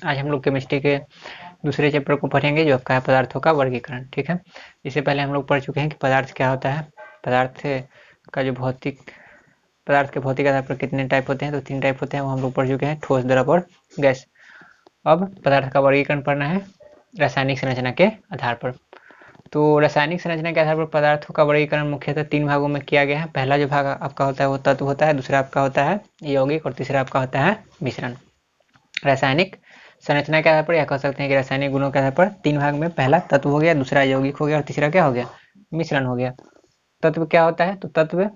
आज हम लोग केमिस्ट्री के दूसरे चैप्टर को पढ़ेंगे जो आपका है पदार्थों का वर्गीकरण। ठीक है, इससे पहले हम लोग पढ़ चुके हैं कि पदार्थ क्या होता है। पदार्थ का जो पदार्थ के भौतिक आधार पर कितने टाइप होते हैं, तो 3 टाइप होते हैं, वो हम लोग पढ़ चुके हैं, ठोस, द्रव और गैस। अब पदार्थ का वर्गीकरण पढ़ना है रासायनिक संरचना के आधार पर। तो रासायनिक संरचना के आधार पर पदार्थों का वर्गीकरण मुख्यतः 3 भागों में किया गया है। पहला जो भाग आपका होता है वो तत्व होता है, दूसरा आपका होता है यौगिक और तीसरा आपका होता है मिश्रण। रासायनिक संरचना के आधार पर या कह सकते हैं कि रासायनिक गुणों के आधार पर 3 भाग में पहला तत्व हो गया, दूसरा यौगिक हो गया और तीसरा क्या हो गया, मिश्रण हो गया। तत्व क्या होता है, तो तत्व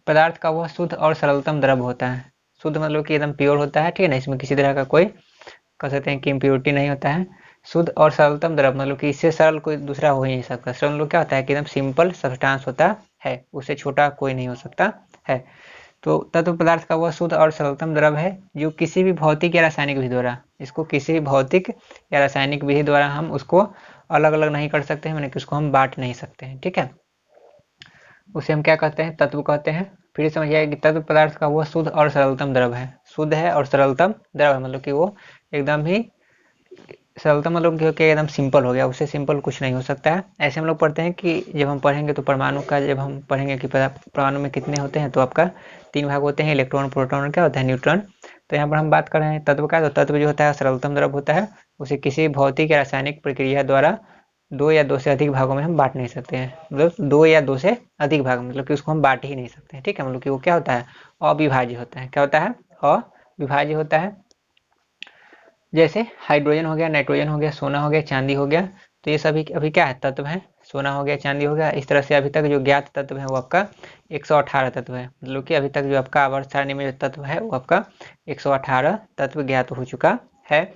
पदार्थ का वह शुद्ध और सरलतम द्रव होता है। शुद्ध मतलब कि एकदम प्योर होता है, ठीक है ना, इसमें किसी तरह का कोई कह सकते हैं कि इम्प्योरिटी नहीं होता है। शुद्ध और सरलतम द्रव मतलब कि इससे सरल कोई दूसरा हो ही नहीं सकता। सरल मतलब क्या होता है कि एकदम सिंपल सब्सटेंस होता है, उससे छोटा कोई नहीं हो सकता है। तो तत्व पदार्थ का वह शुद्ध और सरलतम द्रव है जो किसी भी भौतिक या रासायनिक विधि द्वारा, इसको किसी भी भौतिक या रासायनिक विधि द्वारा हम उसको अलग अलग नहीं कर सकते हैं, मैंने कि उसको हम बांट नहीं सकते हैं। ठीक है, उसे हम क्या कहते हैं, तत्व कहते हैं। फिर समझिए कि तत्व पदार्थ का वह शुद्ध और सरलतम द्रव है। शुद्ध है और सरलतम द्रव है मतलब कि वो एकदम ही सरलतम मतलब कि एकदम सिंपल हो गया, उससे सिंपल कुछ नहीं हो सकता है। ऐसे हम लोग पढ़ते हैं कि जब हम पढ़ेंगे तो परमाणु का, जब हम पढ़ेंगे कि परमाणु में कितने होते हैं, तो आपका 3 भाग होते हैं, इलेक्ट्रॉन, प्रोटॉन और क्या होता है, न्यूट्रॉन। तो यहाँ पर हम बात कर रहे हैं तत्व का, तो तत्व जो होता है सरलतम द्रव होता है, उसे किसी भौतिक या रासायनिक प्रक्रिया द्वारा 2 या 2 से अधिक भागों में हम बांट नहीं सकते हैं। मतलब 2 या 2 से अधिक भाग मतलब कि उसको हम बांट ही नहीं सकते हैं। ठीक है, मतलब कि वो क्या होता है, अविभाज्य होता है। क्या होता है, अविभाज्य होता है। जैसे हाइड्रोजन हो गया, नाइट्रोजन हो गया, सोना हो गया, चांदी हो गया, तो ये सभी अभी क्या है, तत्व है। सोना हो गया, चांदी हो गया। इस तरह से अभी तक जो ज्ञात तत्व है वो आपका 118 तत्व है। मतलब कि अभी तक जो आपका आवर्त सारणी में जो तत्व है वो आपका 118 तत्व ज्ञात हो चुका है,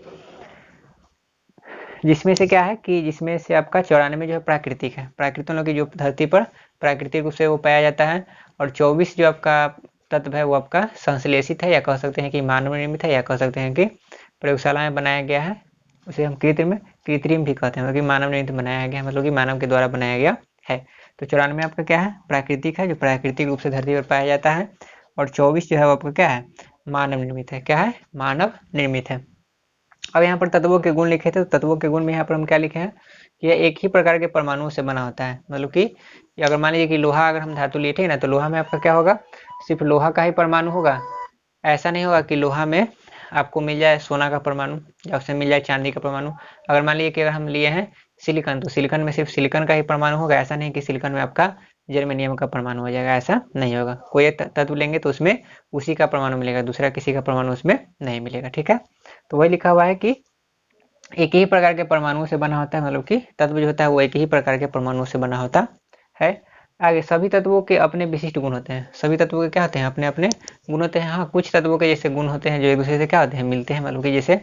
जिसमें से क्या है कि जिसमें से आपका 94 जो है प्राकृतिक है। प्राकृतिक मतलब कि जो धरती पर प्राकृतिक रूप से वो पाया जाता है, और 24 जो आपका तत्व है वो आपका संश्लेषित है, या कह सकते हैं कि मानव निर्मित है, या कह सकते हैं कि प्रयोगशाला में बनाया गया है। उसे हम कृत्रिम भी कहते हैं, मतलब कि मानव निर्मित बनाया गया है, मतलब कि मानव के द्वारा बनाया गया है। तो 94 आपका क्या है, प्राकृतिक है, जो प्राकृतिक रूप से धरती पर पाया जाता है, और 24 जो है वो आपका क्या है, मानव निर्मित है। क्या है, मानव निर्मित है। अब यहाँ पर तत्वों के गुण लिखे थे, तो तत्वों के गुण में यहाँ पर हम क्या लिखे हैं कि यह एक ही प्रकार के परमाणुओं से बना होता है। मतलब कि अगर मान लीजिए कि लोहा, अगर हम धातु लिए थे ना, तो लोहा में आपका क्या होगा, सिर्फ लोहा का ही परमाणु होगा। ऐसा नहीं होगा कि लोहा में आपको मिल जाए सोना का परमाणु या उससे मिल जाए चांदी का परमाणु। अगर मान लीजिए कि अगर हम लिए हैं सिलिकॉन, तो सिलिकॉन में सिर्फ सिलिकॉन का ही परमाणु होगा। ऐसा नहीं कि सिलिकॉन में आपका जर्मेनियम का परमाणु हो जाएगा, ऐसा नहीं होगा। कोई एक तत्व लेंगे तो उसमें उसी का परमाणु मिलेगा, दूसरा किसी का परमाणु उसमें नहीं मिलेगा। ठीक है, तो वही लिखा हुआ है कि एक ही प्रकार के परमाणुओं से बना होता है, मतलब कि तत्व जो होता है वो एक ही प्रकार के परमाणुओं से बना होता है। आगे सभी तत्वों के अपने विशिष्ट गुण होते हैं। सभी तत्वों के क्या होते हैं, अपने अपने गुण होते हैं। हाँ, कुछ तत्वों के जैसे गुण होते हैं जो एक दूसरे से क्या होते हैं, मिलते हैं। मतलब कि जैसे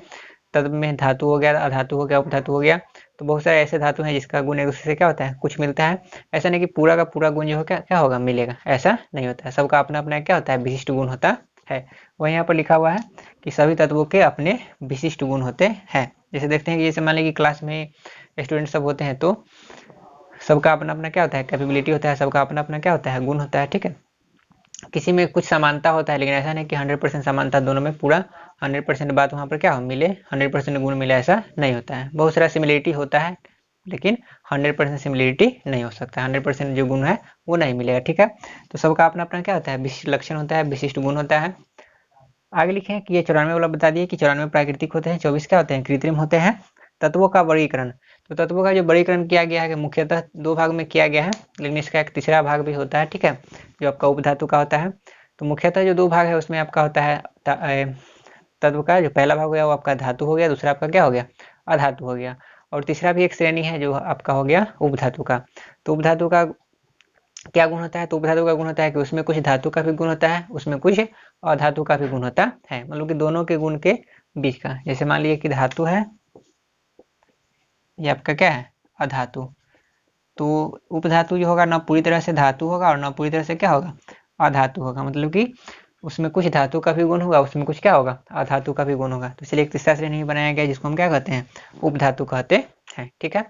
तत्व में धातु हो गया, अधातु हो गया, उपधातु हो गया, तो बहुत सारे ऐसे धातु हैं जिसका गुण एक दूसरे से क्या होता है, कुछ मिलता है। ऐसा नहीं कि पूरा का पूरा गुण जो है क्या होगा, मिलेगा, ऐसा नहीं होता है। सबका अपना अपना क्या होता है, विशिष्ट गुण होता है। वही यहाँ पर लिखा हुआ है कि सभी तत्वों के अपने विशिष्ट गुण होते हैं। जैसे देखते हैं कि जैसे मान लीजिए कि क्लास में स्टूडेंट सब होते हैं, तो सबका अपना अपना क्या होता है, कैपेबिलिटी होता है, सबका अपना अपना क्या होता है, गुण होता है। ठीक है, किसी में कुछ समानता होता है, लेकिन ऐसा नहीं कि 100% समानता दोनों में पूरा 100% बात वहाँ पर क्या हो मिले, 100% गुण मिले, ऐसा नहीं होता है। बहुत सारा सिमिलरिटी होता है, लेकिन 100% सिमिलरिटी नहीं हो सकता। 100% जो गुण है वो नहीं मिलेगा। ठीक है, तो सबका अपना अपना क्या होता है, विशिष्ट लक्षण होता है, विशिष्ट गुण होता है। आगे लिखे हैं कि ये 94 वाला बता दिए कि 94 प्राकृतिक होते हैं, 24 क्या होते हैं, कृत्रिम होते हैं। तत्वों का वर्गीकरण, तो तत्वों का जो वर्गीकरण किया गया है कि मुख्यतः 2 भाग में किया गया है, लेकिन इसका एक तीसरा भाग भी होता है। ठीक है, जो आपका उपधातु का होता है। तो मुख्यतः जो 2 भाग है उसमें आपका होता है तत्व का जो पहला भाग हो गया वो आपका धातु हो गया, दूसरा आपका क्या हो गया, अधातु हो गया, और तीसरा भी एक श्रेणी है जो आपका हो गया उपधातु का। तो उपधातु का क्या गुण होता है, तो उपधातु का गुण होता है कि उसमें कुछ धातु का भी गुण होता है, उसमें कुछ अधातु का भी गुण होता है। मतलब कि दोनों के गुण के बीच का। जैसे मान लीजिए कि धातु है, ये आपका क्या है, अधातु। तो उपधातु जो होगा ना पूरी तरह से धातु होगा और ना पूरी तरह से क्या होगा, अधातु होगा। मतलब कि उसमें कुछ धातु का भी गुण होगा, उसमें कुछ क्या होगा, अधातु का भी गुण होगा। तो इसलिए एक तीसरा श्रेणी बनाया गया जिसको हम क्या कहते हैं, उपधातु कहते हैं। ठीक है,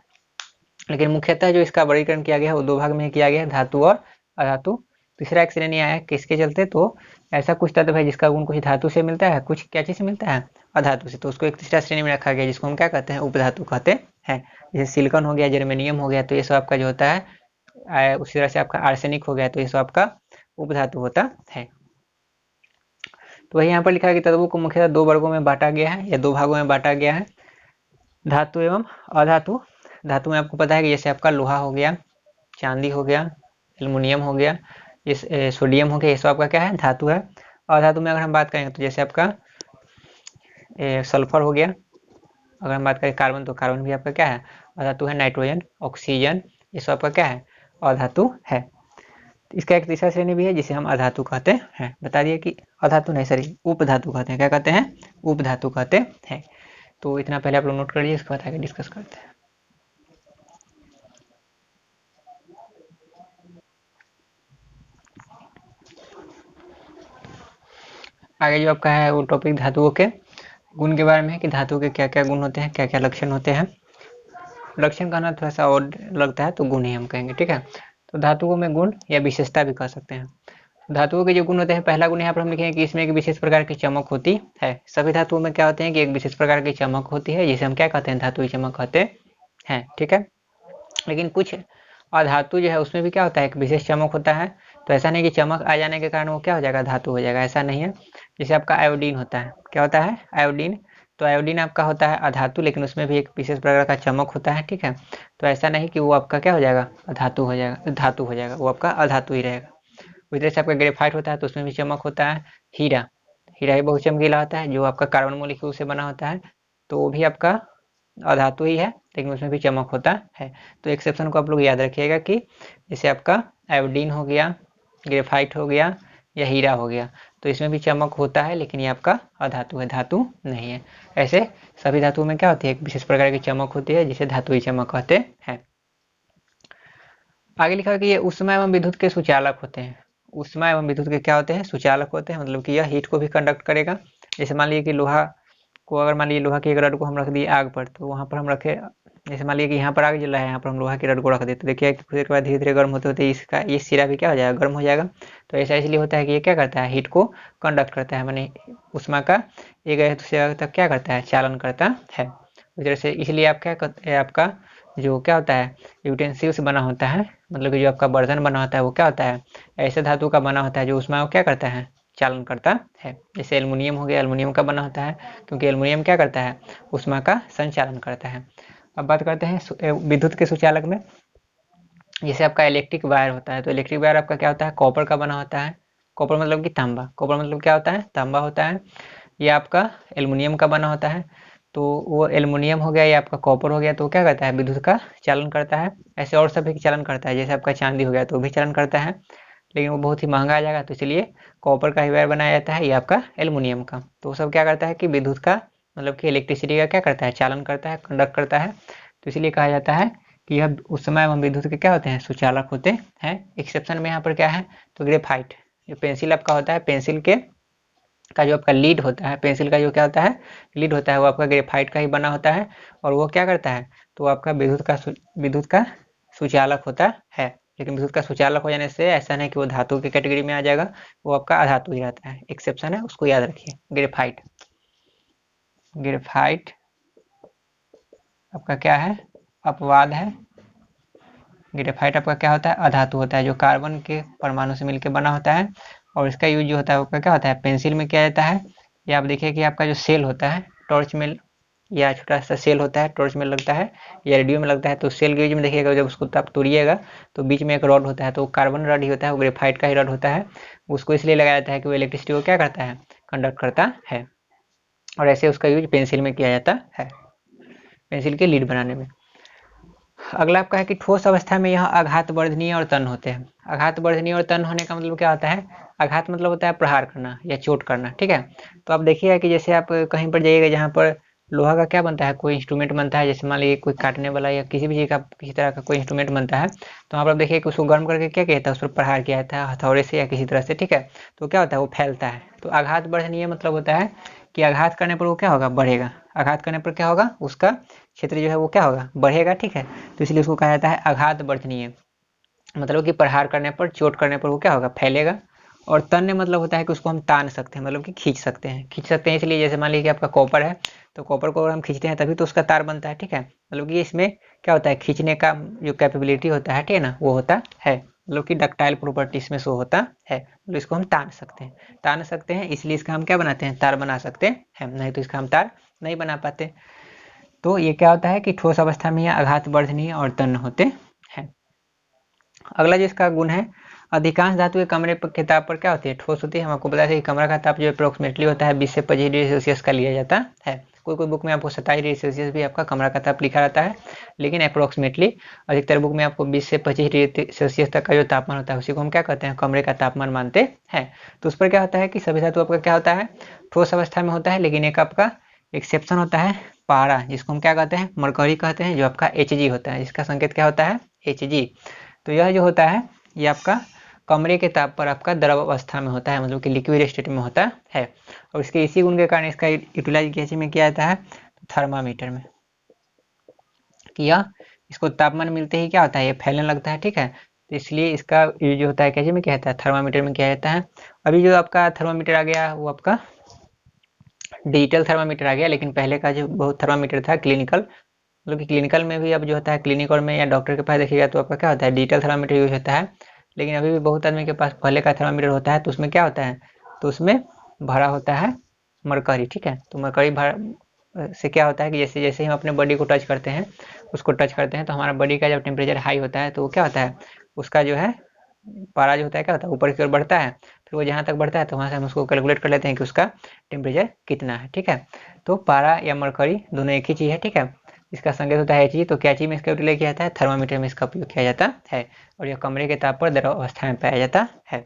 लेकिन मुख्यतः जो इसका वर्गीकरण किया गया है वो 2 भाग में किया गया है, धातु और अधातु। तीसरा एक श्रेणी आया किसके चलते, तो ऐसा कुछ तत्व है जिसका गुण कुछ धातु से मिलता है, कुछ क्या चीज से मिलता है, अधातु से, तो उसको एक तीसरा श्रेणी में रखा गया जिसको हम क्या कहते हैं, उपधातु कहते हैं। जैसे सिलिकॉन हो गया, जर्मेनियम हो गया, तो ये सब आपका जो होता है उसी तरह से आपका आर्सेनिक हो गया, तो ये सब आपका उपधातु होता है। तो वही यहाँ पर लिखा है कि तत्वों को मुख्यतः दो वर्गों में बांटा गया है या दो भागों में बांटा गया है, धातु एवं अधातु। धातु में आपको पता है कि जैसे आपका लोहा हो गया, चांदी हो गया, एल्युमिनियम हो गया, इस सोडियम हो गया, ये सब आपका क्या है, धातु है। अधातु में अगर हम बात करेंगे तो जैसे आपका सल्फर हो गया, अगर हम बात करें कार्बन, तो कार्बन भी आपका क्या है, अधातु है। नाइट्रोजन, ऑक्सीजन, ये सब आपका क्या है, अधातु है। इसका एक तीसरा श्रेणी भी है जिसे हम अधातु कहते हैं। बता दिए कि अधातु नहीं, सॉरी, उपधातु कहते हैं। क्या कहते हैं, उपधातु कहते हैं। तो इतना पहले आप लोग नोट कर लीजिए, इसके बाद आगे डिस्कस करते हैं। आगे जो आपका है वो टॉपिक धातुओं के गुण के बारे में है कि धातु के क्या क्या गुण होते हैं, क्या क्या लक्षण होते हैं। लक्षण कहना थोड़ा सा और लगता है, तो गुण ही हम कहेंगे, ठीक है। तो धातुओं में गुण या विशेषता भी कह सकते हैं। धातुओं के जो गुण होते हैं, पहला गुण यहाँ पर हम लिखेंगे कि इसमें एक विशेष प्रकार की चमक होती है। सभी धातुओं में क्या होते हैं कि एक विशेष प्रकार की चमक होती है, जिसे हम क्या कहते हैं, धातु की चमक कहते हैं, ठीक है। लेकिन कुछ अधातु जो है उसमें भी क्या होता है, एक विशेष चमक होता है। तो ऐसा नहीं कि चमक आ जाने के कारण वो क्या हो जाएगा, धातु हो जाएगा, ऐसा नहीं है। जैसे आपका आयोडीन होता है, क्या होता है, आयोडीन। तो आयोडीन आपका होता है अधातु, लेकिन उसमें भी एक विशेष प्रकार का चमक होता है, ठीक है। तो ऐसा नहीं कि वो आपका क्या हो जाएगा, धातु हो जाएगा, धातु हो जाएगा, वो आपका अधातु ही रहेगा। उसी तरह से आपका ग्रेफाइट होता है, तो उसमें भी चमक होता है। हीरा, हीरा भी बहुत चमकीला होता है, जो आपका कार्बन मॉलिक्यूल से बना होता है, तो वो भी आपका अधातु ही है, लेकिन उसमें भी चमक होता है। तो एक्सेप्शन को आप लोग याद रखिएगा कि जैसे आपका आयोडीन हो गया, ग्रेफाइट हो गया या हीरा हो गया, तो इसमें भी चमक होता है, लेकिन ये आपका अधातु है, धातु नहीं है। ऐसे सभी धातुओं में क्या होती है, एक विशेष प्रकार की चमक होती है, जिसे धातु ही चमक कहते हैं। आगे लिखा है कि ये ऊष्मा एवं विद्युत के सुचालक होते हैं। ऊष्मा एवं विद्युत के क्या होते हैं, सुचालक होते हैं, मतलब कि यह हीट को भी कंडक्ट करेगा। जैसे मान लीजिए कि लोहा को, अगर मान लीजिए लोहा की एक रड को हम रख दिए आग पर, तो वहाँ पर हम रखे, जैसे मान लीजिए कि यहाँ पर आग जल रहा है, यहाँ पर हम लोहा की रड को रख देते, देखिए कुछ देर के बाद धीरे धीरे गर्म होते होते इसका ये सिरा भी क्या हो जाएगा, गर्म हो जाएगा। तो ऐसा इसलिए होता है कि ये क्या करता है, हीट को कंडक्ट करता है, माने ऊष्मा का एक जगह दूसरी जगह तक क्या करता है, चालन करता है। उस तरह से इसलिए आप क्या करते हैं, आपका जो क्या होता है, यूटेंसिल से बना होता है, मतलब कि जो आपका बर्तन बना होता है वो क्या होता है, ऐसे धातु का बना होता है जो ऊष्मा को क्या करता है, चालन करता है। जैसे एल्युमिनियम हो गया, एल्युमिनियम का बना होता है, क्योंकि एल्युमिनियम क्या करता है, ऊष्मा का संचालन करता है। अब बात करते हैं विद्युत के सुचालक में। जैसे आपका इलेक्ट्रिक वायर होता है, तो इलेक्ट्रिक वायर आपका क्या होता है, कॉपर का बना होता है। कॉपर मतलब कि तांबा, कॉपर मतलब क्या होता है, तांबा होता है। ये आपका एल्युमिनियम का बना होता है, तो वो एल्युमिनियम हो गया, ये आपका कॉपर हो गया, तो क्या करता है, विद्युत का चालन करता है। ऐसे और सभी चालन करता है, जैसे आपका चांदी हो गया तो वो भी चालन करता है, लेकिन वो बहुत ही महंगा आ जाएगा, तो इसलिए कॉपर का ही वायर बनाया जाता है, ये आपका एल्युमिनियम का। तो वो सब क्या करता है कि विद्युत का मतलब कि इलेक्ट्रिसिटी का क्या करता है, चालन करता है, कंडक्ट करता है। तो इसलिए कहा जाता है कि यह उस समय एवं विद्युत के क्या होते हैं, सुचालक होते हैं। एक्सेप्शन में यहाँ पर क्या है, तो ग्रेफाइट, जो पेंसिल आपका होता है, पेंसिल के का जो आपका लीड होता है, पेंसिल का जो क्या होता है, लीड होता है, वो आपका ग्रेफाइट का ही बना होता है, और वो क्या करता है, तो आपका विद्युत का सुचालक होता है। लेकिन विद्युत का सुचालक हो जाने से ऐसा नहीं कि वो धातु की कैटेगरी में आ जाएगा, वो आपका अधातु ही रहता है। एक्सेप्शन है, उसको याद रखिए। ग्रेफाइट, ग्रेफाइट आपका क्या है, अपवाद है। ग्रेफाइट आपका क्या होता है, अधातु होता है, जो कार्बन के परमाणु से मिलकर बना होता है, और इसका यूज जो होता है वो क्या होता है, पेंसिल में किया जाता है। या आप देखिए कि आपका जो सेल होता है, टॉर्च में या छोटा सा सेल होता है, टॉर्च में लगता है या रेडियो में लगता है, तो सेल के यूज में देखिएगा, जब उसको आप तोड़िएगा तो बीच में एक रॉड होता है, तो कार्बन रॉड ही होता है, वो ग्रेफाइट का ही रॉड होता है। उसको इसलिए लगाया जाता है कि वो इलेक्ट्रिसिटी को क्या करता है, कंडक्ट करता है, और ऐसे उसका यूज पेंसिल में किया जाता है, पेंसिल के लीड बनाने में। अगला आपका है कि ठोस अवस्था में यह आघात वर्धनीय और तन होते हैं। आघात वर्धनीय और तन होने का मतलब क्या होता है, आघात मतलब होता है प्रहार करना या चोट करना, ठीक है। तो आप देखिएगा कि जैसे आप कहीं पर जाइएगा जहाँ पर लोहा का क्या बनता है, कोई इंस्ट्रूमेंट बनता है, जैसे मान लीजिए कोई काटने वाला या किसी भी चीज़ का किसी तरह का कोई इंस्ट्रूमेंट बनता है, तो वहाँ पर देखिए कि उसको गर्म करके क्या किया जाता है, उस पर प्रहार किया जाता है हथौड़े से या किसी तरह से, ठीक है। तो क्या होता है, वो फैलता है। तो आघात बढ़नीय मतलब होता है कि आघात करने पर वो क्या होगा, बढ़ेगा। आघात करने पर क्या होगा, उसका क्षेत्र जो है वो क्या होगा, बढ़ेगा, ठीक है। तो इसलिए उसको कहा जाता है आघात वर्धनीय। मतलब कि प्रहार करने पर, चोट करने पर वो क्या होगा, फैलेगा। और तन्य मतलब होता है कि उसको हम तान सकते हैं, मतलब कि खींच सकते हैं। खींच सकते हैं इसलिए जैसे मान लीजिए कि आपका कॉपर है, तो कॉपर को अगर हम खींचते हैं तभी तो उसका तार बनता है, ठीक है। मतलब कि इसमें क्या होता है, खींचने का जो कैपेबिलिटी होता है, ठीक है ना, वो होता है। मतलब कि डक्टाइल प्रॉपर्टी इसमें शो होता है, मतलब इसको हम तान सकते हैं। तान सकते हैं इसलिए इसका हम क्या बनाते हैं, तार बना सकते हैं, नहीं तो इसका हम तार नहीं बना पाते। तो ये क्या होता है कि ठोस अवस्था में यह आघात वर्धनीय और तन्य होते हैं। अगला जो इसका गुण है, अधिकांश धातु के कमरे के ताप पर क्या होती है, ठोस होती है। हम आपको बताया था कि कमरा का ताप जो अप्रोक्सीमेटली होता है 20 से 25 डिग्री सेल्सियस का लिया जाता है। कोई कोई बुक में आपको 27 डिग्री सेल्सियस भी आपका कमरा का ताप लिखा रहता है, लेकिन अप्रोक्सीमेटली अधिकतर बुक में आपको 20 से 25 डिग्री सेल्सियस तक का जो तापमान होता है उसी को हम क्या कहते हैं, कमरे का तापमान मानते हैं। तो उस पर क्या होता है कि सभी धातु आपका क्या होता है, ठोस अवस्था में होता है, लेकिन एक आपका एक्सेप्शन होता है, पारा, जिसको हम क्या कहते हैं, मरकरी कहते हैं, जो आपका Hg होता है, इसका संकेत क्या होता है, Hg। तो यह जो होता है ये आपका कमरे के ताप पर आपका द्रव अवस्था में होता है, मतलब कि लिक्विड स्टेट में होता है। और इसके इसी गुण के कारण इसका यूटिलाइज कैसे में किया जाता है, थर्मामीटर में। किया इसको तापमान मिलते ही क्या होता है, ये फैलने लगता है, ठीक है। तो इसलिए इसका यूज होता है कैसे में, क्या होता है, थर्मामीटर में किया जाता है। अभी जो आपका थर्मामीटर आ गया वो आपका डिजिटल थर्मामीटर आ गया, लेकिन पहले का जो बहुत थर्मामीटर था क्लिनिकल, मतलब कि क्लिनिकल में भी अब जो होता है, क्लिनिकल में या डॉक्टर के पास देखिएगा तो आपका क्या होता है, डिजिटल थर्मामीटर यूज होता है। लेकिन अभी भी बहुत आदमी के पास पहले का थर्मामीटर होता है, तो उसमें क्या होता है, तो उसमें भरा होता है मरकरी, ठीक है। तो मरकरी भरा से क्या होता है कि जैसे जैसे हम अपने बॉडी को टच करते हैं, उसको टच करते हैं, तो हमारा बॉडी का जब टेम्परेचर हाई होता है तो वो क्या होता है, उसका जो है पारा जो होता है क्या होता है, ऊपर की ओर बढ़ता है। फिर वो जहाँ तक बढ़ता है तो वहाँ से हम उसको कैलकुलेट कर लेते हैं कि उसका टेम्परेचर कितना है, ठीक है। तो पारा या मरकरी दोनों एक ही चीज़ है, ठीक है। इसका संकेत होता है Hg। तो क्या चीज में इसका उपयोग किया जाता है, थर्मामीटर में इसका उपयोग किया जाता है। और यह कमरे के ताप पर द्रव अवस्था में पाया जाता है।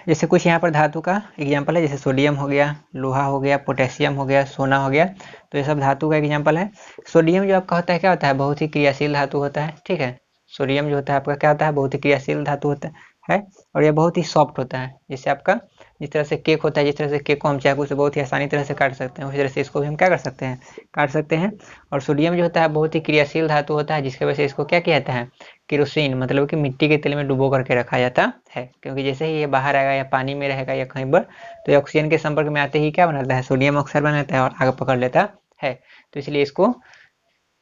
जैसे कुछ यहाँ पर धातु का एग्जाम्पल है, जैसे सोडियम हो गया, लोहा हो गया, पोटेशियम हो गया, सोना हो गया, तो ये सब धातु का एग्जाम्पल है। सोडियम जो आपका होता है क्या होता है, बहुत ही क्रियाशील धातु होता है, ठीक है। सोडियम जो होता है आपका क्या होता है, बहुत ही क्रियाशील धातु होता है। और यह बहुत ही सॉफ्ट होता है, जैसे आपका जिस तरह से केक होता है, जिस तरह से केक को हम चाकू से बहुत ही आसानी तरह से काट सकते हैं, उसी तरह से इसको भी हम क्या कर सकते हैं, काट सकते हैं। और सोडियम जो होता है बहुत ही क्रियाशील धातु होता है, जिसकी वजह से इसको क्या किया जाता है, केरोसिन, मतलब कि मिट्टी के तेल में डुबो करके रखा जाता है। क्योंकि जैसे ही ये बाहर आएगा या पानी में रहेगा या कहीं पर, तो ये ऑक्सीजन के संपर्क में आते ही क्या बनाता है, सोडियम ऑक्साइड बनाता है और आग पकड़ लेता है। तो इसलिए इसको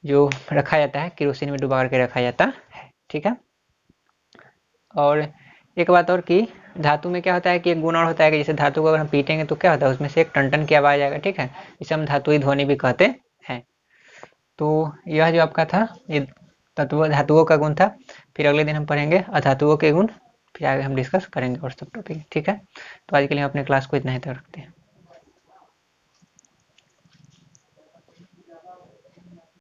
जो रखा जाता है केरोसिन में डुबा करके रखा जाता है, ठीक है। और एक बात और कि धातु में क्या होता है कि एक गुण और होता है कि जैसे धातु को अगर हम पीटेंगे तो क्या होता है, उसमें से एक टन की आवाज आएगा, ठीक है। इसे हम धातुई ध्वनि भी कहते हैं। तो यह जो आपका था ये तत्व धातुओं का गुण था। फिर अगले दिन हम पढ़ेंगे अधातुओं के गुण, फिर आगे हम डिस्कस करेंगे और सब टॉपिक, ठीक है। तो आज के लिए हम अपने क्लास को इतना ही तक रखते हैं।